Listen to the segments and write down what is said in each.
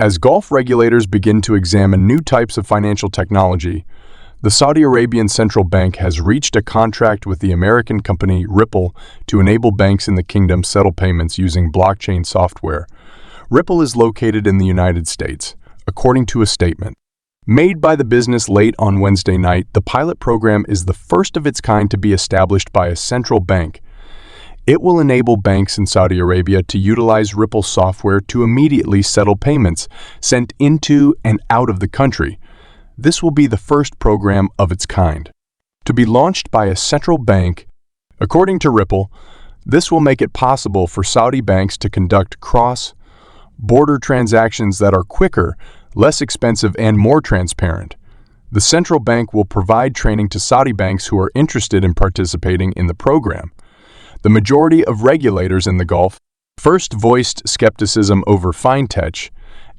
As Gulf regulators begin to examine new types of financial technology, the Saudi Arabian Central Bank has reached a contract with the American company Ripple to enable banks in the kingdom settle payments using blockchain software. Ripple is located in the United States, according to a statement made by the business late on Wednesday night. The pilot program is the first of its kind to be established by a central bank. It will enable banks in Saudi Arabia to utilize Ripple software to immediately settle payments sent into and out of the country. This will be the first program of its kind to be launched by a central bank. According to Ripple, this will make it possible for Saudi banks to conduct cross-border transactions that are quicker, less expensive, and more transparent. The central bank will provide training to Saudi banks who are interested in participating in the program. The majority of regulators in the Gulf first voiced skepticism over fintech,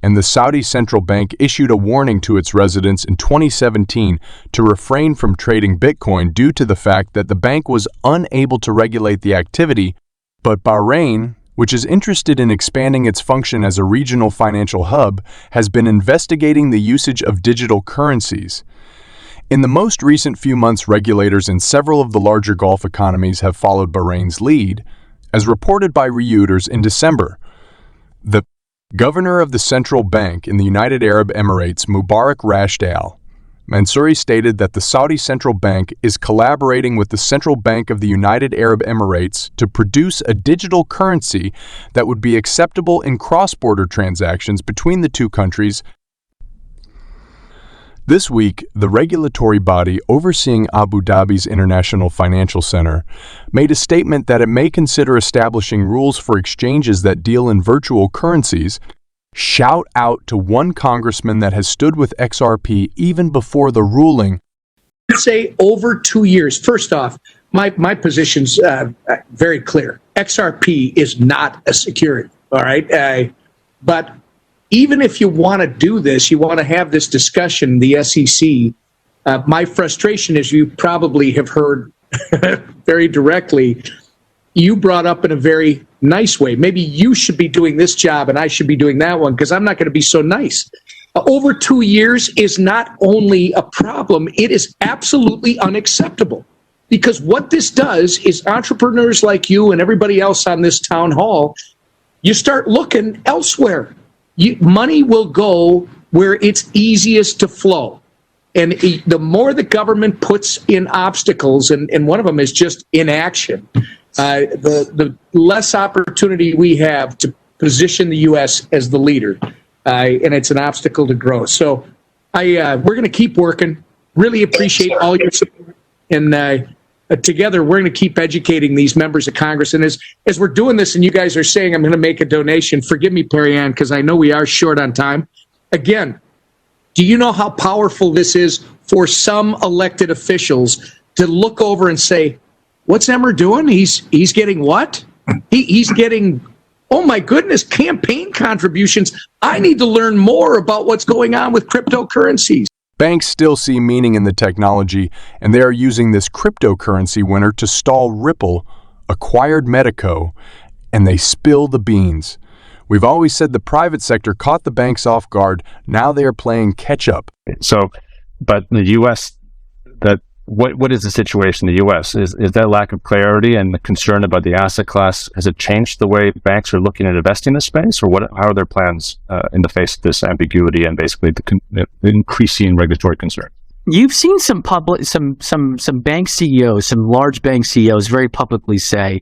and the Saudi Central Bank issued a warning to its residents in 2017 to refrain from trading Bitcoin due to the fact that the bank was unable to regulate the activity. But Bahrain, which is interested in expanding its function as a regional financial hub, has been investigating the usage of digital currencies. In the most recent few months, regulators in several of the larger Gulf economies have followed Bahrain's lead. As reported by Reuters in December, the governor of the central bank in the United Arab Emirates, Mubarak Rashid Al Mansouri, stated that the Saudi Central Bank is collaborating with the Central Bank of the United Arab Emirates to produce a digital currency that would be acceptable in cross-border transactions between the two countries. This week, the regulatory body overseeing Abu Dhabi's International Financial Center made a statement that it may consider establishing rules for exchanges that deal in virtual currencies. Shout out to one congressman that has stood with XRP even before the ruling. Say over 2 years. First off, my position's very clear. XRP is not a security, all right? But even if you want to do this, you want to have this discussion, the SEC, my frustration, as you probably have heard very directly, you brought up in a very nice way. Maybe you should be doing this job and I should be doing that one because I'm not going to be so nice. Over 2 years is not only a problem, it is absolutely unacceptable. Because what this does is entrepreneurs like you and everybody else on this town hall, you start looking elsewhere. Money will go where it's easiest to flow. And the more the government puts in obstacles, and one of them is just inaction, the less opportunity we have to position the U.S. as the leader. And it's an obstacle to growth. So we're going to keep working. Really appreciate all your support. And together, we're going to keep educating these members of Congress. And as we're doing this and you guys are saying I'm going to make a donation, forgive me, Perry Ann, because I know we are short on time. Again, do you know how powerful this is for some elected officials to look over and say, what's Emmer doing? He's getting what? He's getting, oh my goodness, campaign contributions. I need to learn more about what's going on with cryptocurrencies. Banks still see meaning in the technology, and they are using this cryptocurrency winner to stall Ripple, acquired Medico, and they spill the beans. We've always said the private sector caught the banks off guard. Now they are playing catch-up. So, but the U.S., what is the situation in the U.S.? Is that lack of clarity and the concern about the asset class, has it changed the way banks are looking at investing in this space, or how are their plans in the face of this ambiguity and basically the increasing regulatory concern? You've seen some bank CEOs, some large bank CEOs very publicly say,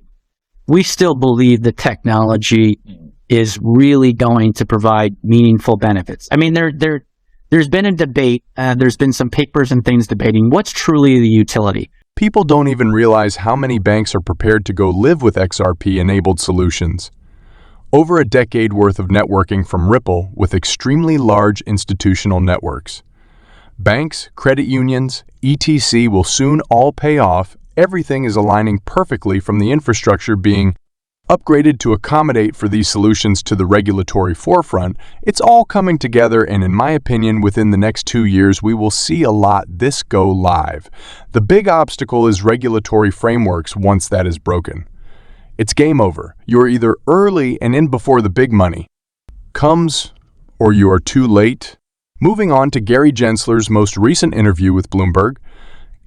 we still believe the technology is really going to provide meaningful benefits. I mean, there's been a debate, there's been some papers and things debating what's truly the utility. People don't even realize how many banks are prepared to go live with XRP-enabled solutions. Over a decade worth of networking from Ripple with extremely large institutional networks. Banks, credit unions, etc. will soon all pay off. Everything is aligning perfectly from the infrastructure being upgraded to accommodate for these solutions to the regulatory forefront. It's all coming together, and in my opinion, within the next 2 years, we will see a lot this go live. The big obstacle is regulatory frameworks. Once that is broken, it's game over. You're either early and in before the big money comes, or you are too late. Moving on to Gary Gensler's most recent interview with Bloomberg,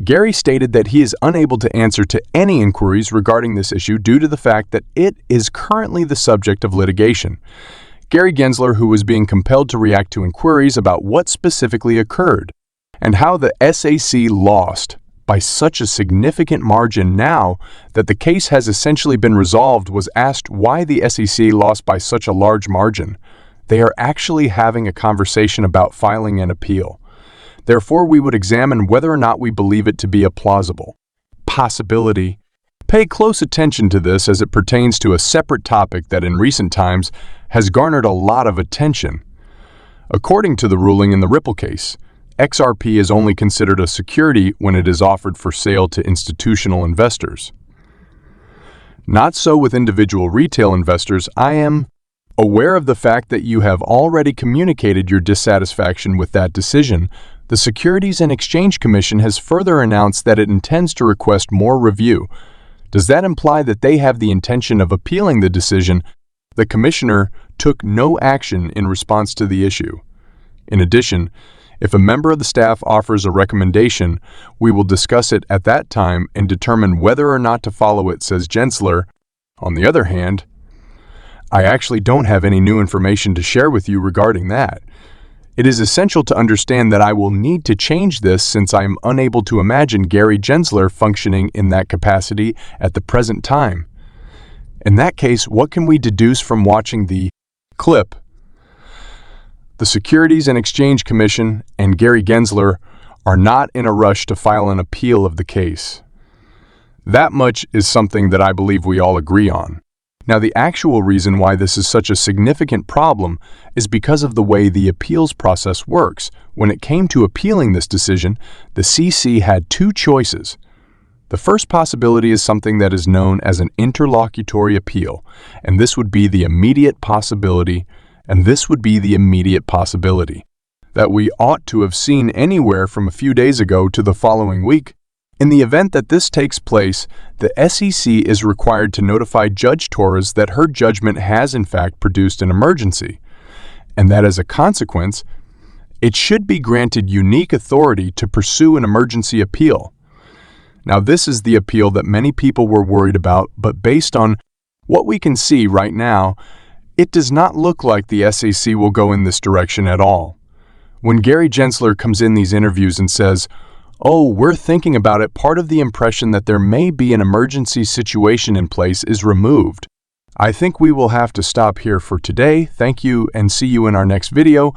Gary stated that he is unable to answer to any inquiries regarding this issue due to the fact that it is currently the subject of litigation. Gary Gensler, who was being compelled to react to inquiries about what specifically occurred and how the SEC lost by such a significant margin now that the case has essentially been resolved, was asked why the SEC lost by such a large margin. They are actually having a conversation about filing an appeal. Therefore, we would examine whether or not we believe it to be a plausible possibility. Pay close attention to this as it pertains to a separate topic that in recent times has garnered a lot of attention. According to the ruling in the Ripple case, XRP is only considered a security when it is offered for sale to institutional investors. Not so with individual retail investors. I am aware of the fact that you have already communicated your dissatisfaction with that decision. The Securities and Exchange Commission has further announced that it intends to request more review. Does that imply that they have the intention of appealing the decision? The commissioner took no action in response to the issue. In addition, if a member of the staff offers a recommendation, we will discuss it at that time and determine whether or not to follow it, says Gensler. On the other hand, I actually don't have any new information to share with you regarding that. It is essential to understand that I will need to change this since I am unable to imagine Gary Gensler functioning in that capacity at the present time. In that case, what can we deduce from watching the clip? The Securities and Exchange Commission and Gary Gensler are not in a rush to file an appeal of the case. That much is something that I believe we all agree on. Now, the actual reason why this is such a significant problem is because of the way the appeals process works. When it came to appealing this decision, the CC had two choices. The first possibility is something that is known as an interlocutory appeal, and this would be the immediate possibility, that we ought to have seen anywhere from a few days ago to the following week. In the event that this takes place, the SEC is required to notify Judge Torres that her judgment has in fact produced an emergency, and that as a consequence, it should be granted unique authority to pursue an emergency appeal. Now, this is the appeal that many people were worried about, but based on what we can see right now, it does not look like the SEC will go in this direction at all. When Gary Gensler comes in these interviews and says, "Oh, we're thinking about it," part of the impression that there may be an emergency situation in place is removed. I think we will have to stop here for today. Thank you and see you in our next video.